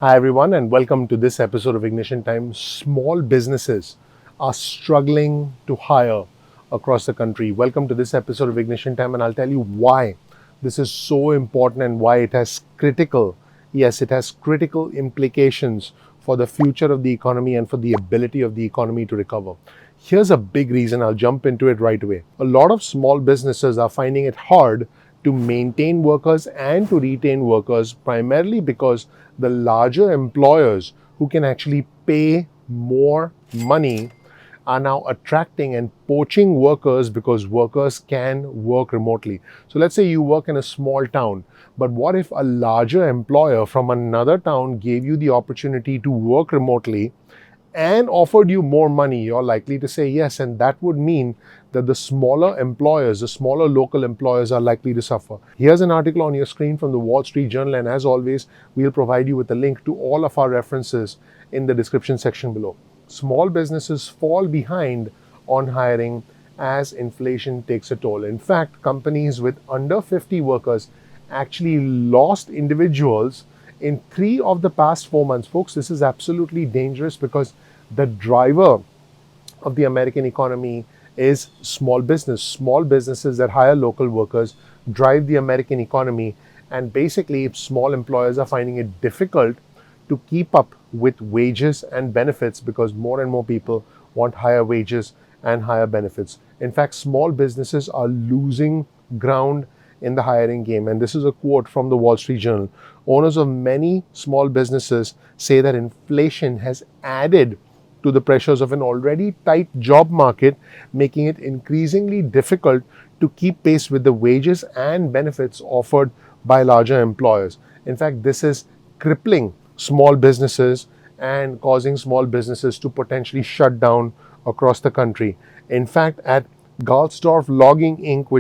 Hi, everyone, and welcome to this episode of Ignition Time. Small businesses are struggling to hire across the country. Welcome to this episode of Ignition Time, and I'll tell you why this is so important and why it has it has critical implications for the future of the economy and for the ability of the economy to recover. Here's a big reason. I'll jump into it right away. A lot of small businesses are finding it hard to maintain workers and to retain workers, primarily because the larger employers who can actually pay more money are now attracting and poaching workers because workers can work remotely. So let's say you work in a small town, but what if a larger employer from another town gave you the opportunity to work remotely and offered you more money? You're likely to say yes, and that would mean that the smaller employers, the smaller local employers, are likely to suffer. Here's an article on your screen from the Wall Street Journal, and as always, we'll provide you with a link to all of our references in the description section below. Small businesses fall behind on hiring as inflation takes a toll. In fact, companies with under 50 workers actually lost individuals in 3 of the past 4 months. Folks, this is absolutely dangerous because the driver of the American economy is small business. Small businesses that hire local workers drive the American economy, and basically, small employers are finding it difficult to keep up with wages and benefits because more and more people want higher wages and higher benefits. In fact, small businesses are losing ground in the hiring game. And this is a quote from the Wall Street Journal. Owners of many small businesses say that inflation has added to the pressures of an already tight job market, making it increasingly difficult to keep pace with the wages and benefits offered by larger employers. In fact, this is crippling small businesses and causing small businesses to potentially shut down across the country. In fact, at Galsdorf Logging Inc.,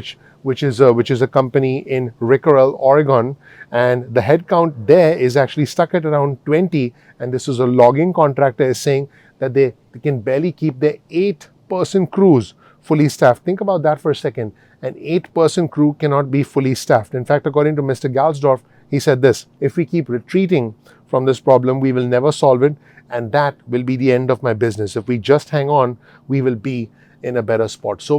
which is a company in Rickerell, Oregon, and the headcount there is actually stuck at around 20. And this is a logging contractor is saying that they can barely keep their 8-person crews fully staffed. Think about that for a second. An 8-person crew cannot be fully staffed. In fact, according to Mr. Galsdorf, he said this: if we keep retreating from this problem, we will never solve it, and that will be the end of my business. If we just hang on, we will be in a better spot. So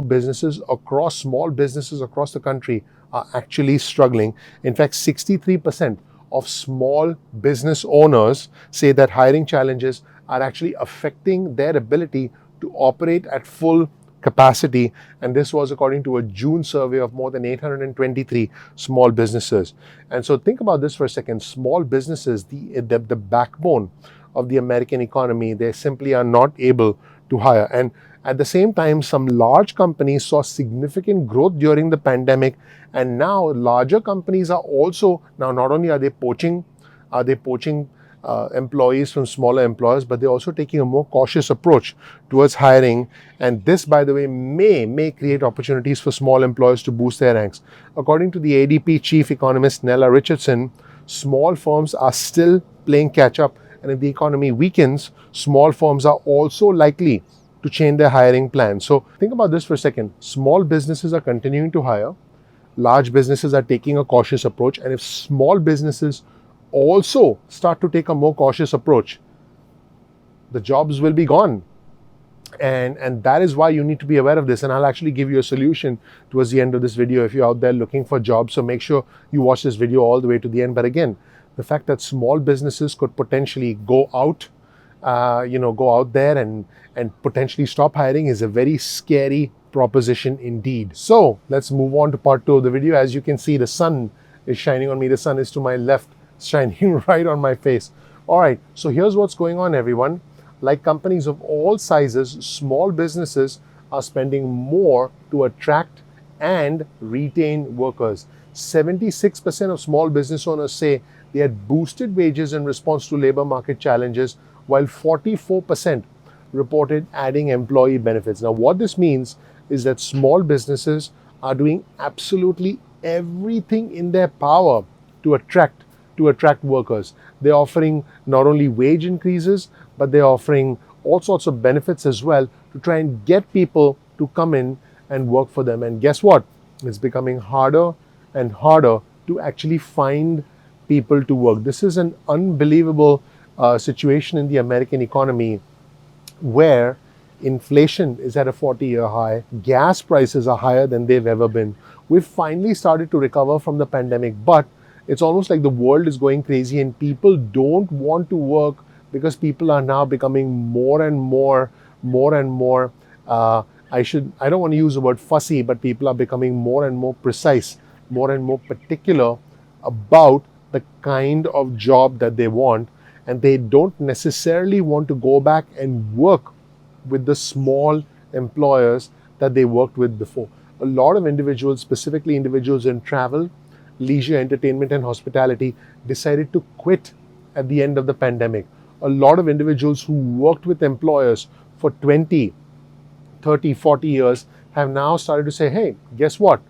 small businesses across the country are actually struggling. In fact, 63% of small business owners say that hiring challenges are actually affecting their ability to operate at full capacity. And this was according to a June survey of more than 823 small businesses. And so think about this for a second. Small businesses, the backbone of the American economy, they simply are not able to hire. And at the same time, some large companies saw significant growth during the pandemic, and now larger companies are also now not only are they poaching employees from smaller employers, but they're also taking a more cautious approach towards hiring. And this, by the way, may create opportunities for small employers to boost their ranks. According to the ADP chief economist Nella Richardson, small firms are still playing catch up, and if the economy weakens, small firms are also likely to change their hiring plans. So think about this for a second. Small businesses are continuing to hire, large businesses are taking a cautious approach, and if small businesses also start to take a more cautious approach, the jobs will be gone. And that is why you need to be aware of this. And I'll actually give you a solution towards the end of this video if you're out there looking for jobs. So make sure you watch this video all the way to the end. But again, the fact that small businesses could potentially go out there and potentially stop hiring is a very scary proposition indeed. So let's move on to part 2 of the video. As you can see, the sun is shining on me. The sun is to my left, shining right on my face. All right, so here's what's going on, everyone. Like companies of all sizes, small businesses are spending more to attract and retain workers. 76% of small business owners say they had boosted wages in response to labor market challenges, while 44% reported adding employee benefits. Now, what this means is that small businesses are doing absolutely everything in their power to attract workers. They're offering not only wage increases, but they're offering all sorts of benefits as well to try and get people to come in and work for them. And guess what? It's becoming harder and harder to actually find people to work. This is an unbelievable situation in the American economy where inflation is at a 40-year high, gas prices are higher than they've ever been. We've finally started to recover from the pandemic, but it's almost like the world is going crazy and people don't want to work because people are now becoming more and more. Uh, I don't want to use the word fussy, but people are becoming more and more precise, more and more particular about the kind of job that they want, and they don't necessarily want to go back and work with the small employers that they worked with before. A lot of individuals, specifically individuals in travel, leisure, entertainment, and hospitality, decided to quit at the end of the pandemic. A lot of individuals who worked with employers for 20, 30, 40 years have now started to say, hey, guess what?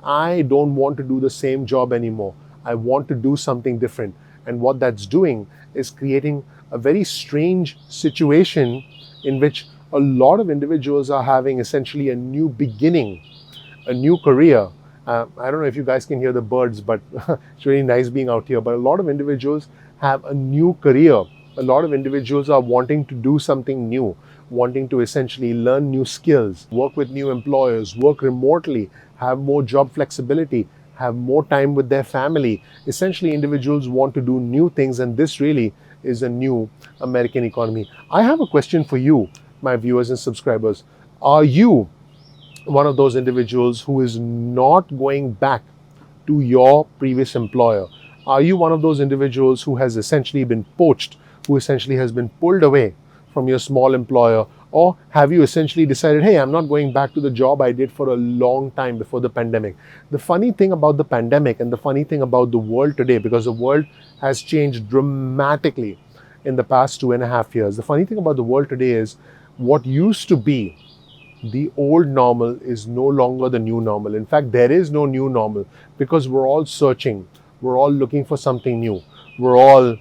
I don't want to do the same job anymore. I want to do something different. And what that's doing is creating a very strange situation in which a lot of individuals are having essentially a new beginning, a new career. I don't know if you guys can hear the birds, but it's really nice being out here. But a lot of individuals have a new career. A lot of individuals are wanting to do something new, wanting to essentially learn new skills, work with new employers, work remotely, have more job flexibility, have more time with their family. Essentially, individuals want to do new things, and this really is a new American economy. I have a question for you, my viewers and subscribers. Are you one of those individuals who is not going back to your previous employer? Are you one of those individuals who has essentially been poached, who essentially has been pulled away from your small employer? Or have you essentially decided, hey, I'm not going back to the job I did for a long time before the pandemic? The funny thing about the pandemic and the funny thing about the world today, because the world has changed dramatically in the past 2.5 years, the funny thing about the world today is what used to be the old normal is no longer the new normal. In fact, there is no new normal because we're all searching. We're all looking for something new. We're all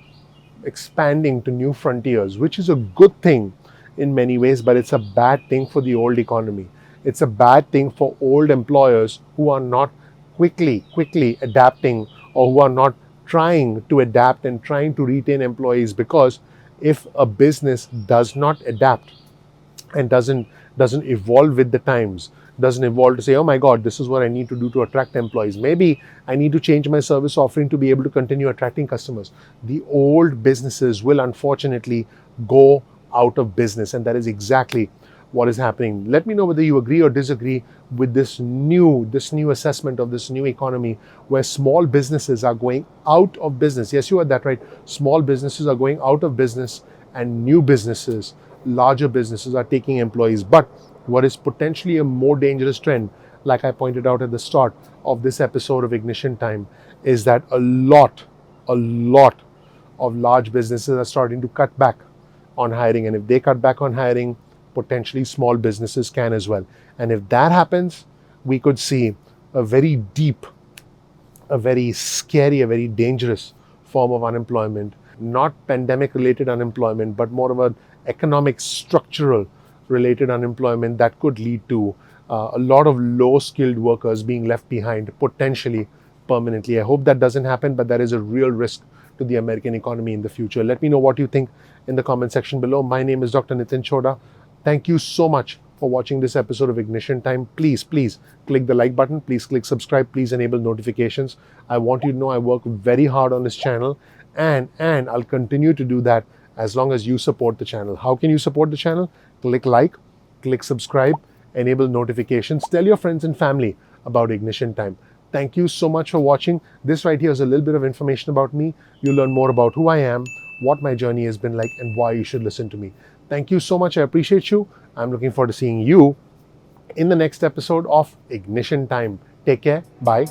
expanding to new frontiers, which is a good thing in many ways, but it's a bad thing for the old economy. It's a bad thing for old employers who are not quickly adapting, or who are not trying to adapt and trying to retain employees, because if a business does not adapt and doesn't evolve with the times, doesn't evolve to say, oh my god, this is what I need to do to attract employees, maybe I need to change my service offering to be able to continue attracting customers, the old businesses will unfortunately go out of business. And that is exactly what is happening. Let me know whether you agree or disagree with this new assessment of this new economy, where small businesses are going out of business. Yes, you heard that right. Small businesses are going out of business, and new businesses, larger businesses, are taking employees. But what is potentially a more dangerous trend, like I pointed out at the start of this episode of Ignition Time, is that a lot of large businesses are starting to cut back on hiring. And if they cut back on hiring, potentially small businesses can as well. And if that happens, we could see a very deep, a very scary, a very dangerous form of unemployment. Not pandemic related unemployment, but more of an economic structural related unemployment that could lead to a lot of low skilled workers being left behind, potentially permanently. I hope that doesn't happen, but that is a real risk to the American economy in the future. Let me know what you think in the comment section below. My name is Dr. Nitin Chhoda. Thank you so much for watching this episode of Ignition Time. Please click the like button. Please click subscribe. Please enable notifications. I want you to know I work very hard on this channel, and I'll continue to do that as long as you support the channel. How can you support the channel? Click like, click subscribe, enable notifications. Tell your friends and family about Ignition Time. Thank you so much for watching. This right here is a little bit of information about me. You'll learn more about who I am, what my journey has been like, and why you should listen to me. Thank you so much. I appreciate you. I'm looking forward to seeing you in the next episode of Ignition Time. Take care. Bye.